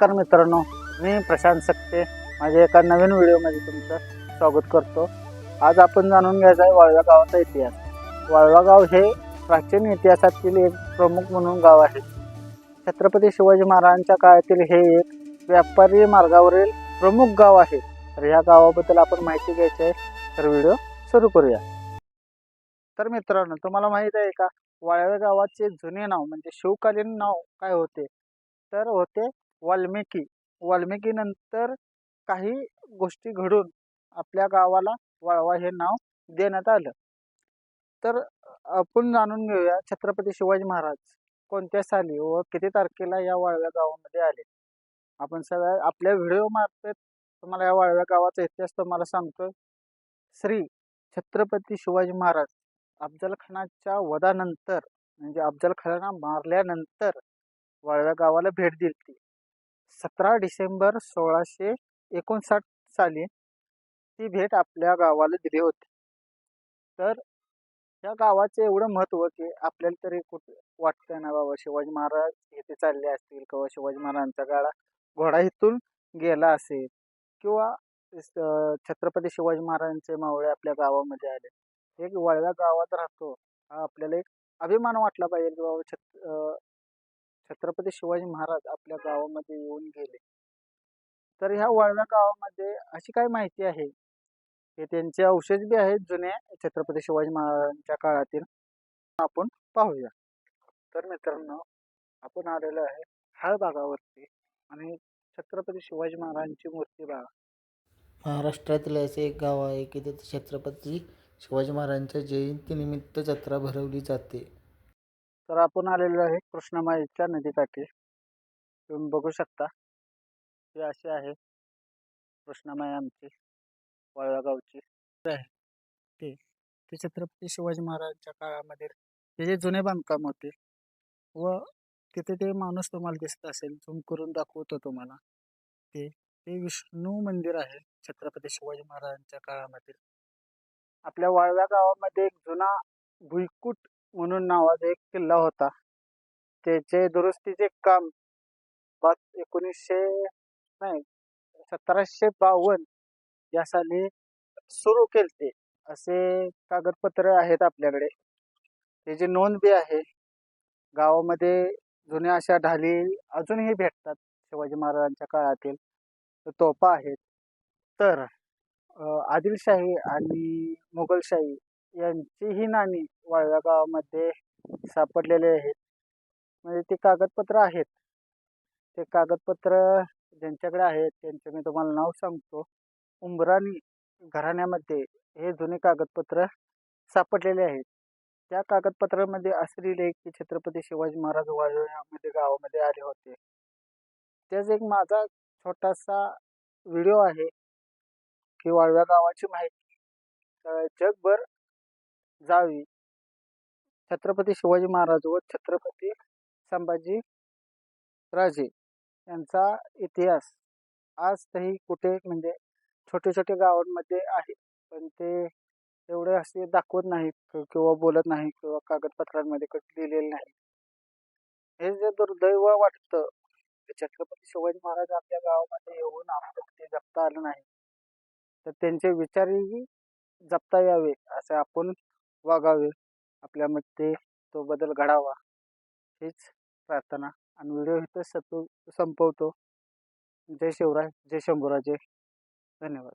नमस्कार मित्रांनो, मी प्रशांत सकते माझ्या एका नवीन व्हिडिओमध्ये तुमचं स्वागत करतो. आज आपण जाणून घ्यायचं आहे वाळवा गावाचा इतिहास. वाळवा गाव हे प्राचीन इतिहासातील एक प्रमुख म्हणून गाव आहे. छत्रपती शिवाजी महाराजांच्या काळातील हे एक व्यापारी मार्गावरील प्रमुख गाव आहे. तर ह्या गावाबद्दल आपण माहिती घ्यायची आहे, तर व्हिडिओ सुरू करूया. तर मित्रांनो, तुम्हाला माहीत आहे का, वाळवा गावाचे जुने नाव म्हणजे शिवकालीन नाव काय होते? तर होते वाल्मिकी. वाल्मिकीनंतर काही गोष्टी घडून आपल्या गावाला वाळवा हे नाव देण्यात आलं. तर आपण जाणून घेऊया छत्रपती शिवाजी महाराज कोणत्या साली व किती तारखेला या वाळव्या गावामध्ये आले. आपण सगळ्या आपल्या व्हिडिओ मार्फत तुम्हाला या वाळव्या गावाचा इतिहास तुम्हाला सांगतो. श्री छत्रपती शिवाजी महाराज अफजल खानाच्या वधानंतर म्हणजे अफजल खानाला मारल्यानंतर वाळव्या गावाला भेट दिली. 17 डिसेंबर 1659 साली ती भेट आपल्या गावाला दिली होती. तर या गावाचे एवढं महत्त्व की आपल्याला तरी कुठे वाटतंय ना बाबा शिवाजी महाराज इथे चालले असतील किंवा शिवाजी महाराजांचा गाडा घोडा इथून गेला असेल किंवा छत्रपती शिवाजी महाराजांचे मावळे आपल्या गावामध्ये आले. एक वाळव्या गावात राहतो हा आपल्याला एक अभिमान वाटला पाहिजे की बाबा छत्रपती शिवाजी महाराज आपल्या गावामध्ये येऊन गेले. तर ह्या वाळव्या गावामध्ये अशी काय माहिती आहे की त्यांचे अवशेष बी आहेत जुने छत्रपती शिवाजी महाराजांच्या काळातील, आपण पाहूया. तर मित्रांनो, आपण आलेलो आहे हाळ भागावरती आणि छत्रपती शिवाजी महाराजांची मूर्ती बघा. महाराष्ट्रातील असे एक गाव आहे की तिथे छत्रपती शिवाजी महाराजांच्या जयंतीनिमित्त जत्रा भरवली जाते. तर आपण आलेलो आहे कृष्णामाईच्या नदीकाठी. तुम्ही बघू शकता ही अशी आहे कृष्णामाई आमची वाळव्या गावची आहे. ते ते छत्रपती शिवाजी महाराजांच्या काळामध्ये ते जे जुने बांधकाम होते व तिथे ते माणूस तुम्हाला दिसत असेल, झूम करून दाखवतो तुम्हाला. ते ते विष्णू मंदिर आहे छत्रपती शिवाजी महाराजांच्या काळामध्ये. आपल्या वाळव्या गावामध्ये एक जुना भुईकूट म्हणून नावाचा एक किल्ला होता. त्याचे दुरुस्तीचे काम 1900 नाही 1752 या साली सुरू केलते. असे कागदपत्र आहेत आपल्याकडे. त्याची नोंद बी आहे. गावामध्ये जुन्या अशा ढाली अजूनही भेटतात शिवाजी महाराजांच्या काळातील. तोफा आहेत. तर आदिलशाही आणि मुघलशाही यांचीही नाणी वाळव्या गावामध्ये सापडलेले आहेत. म्हणजे ते कागदपत्र आहेत. ते कागदपत्र ज्यांच्याकडे आहेत त्यांचे मी तुम्हाला नाव सांगतो. उंबराणी घराण्यामध्ये हे जुने कागदपत्र सापडलेले आहेत. त्या कागदपत्रामध्ये असं लिहिले की छत्रपती शिवाजी महाराज वाळव्यामध्ये गावामध्ये आले होते. त्याच एक माझा छोटासा व्हिडिओ आहे की वाळव्या गावाची माहिती जगभर जावी. छत्रपती शिवाजी महाराज व छत्रपती संभाजी राजे यांचा इतिहास आजही कुठे म्हणजे छोटे छोटे गावांमध्ये आहे, पण ते एवढे असे दाखवत नाहीत किंवा बोलत नाही किंवा कागदपत्रांमध्ये कधी लिहिलेले नाही. हे जे दुर्दैव वाटतं की छत्रपती शिवाजी महाराज आपल्या गावामध्ये येऊन आपल्याला ते जपता आलं नाही, तर त्यांचे विचारही जपता यावे असे आपण वागावे. आपल्यामध्ये तो बदल घडावा हीच प्रार्थना. आणि व्हिडिओ इथं संपवतो. जय शिवराय, जय शंभूराजे. धन्यवाद.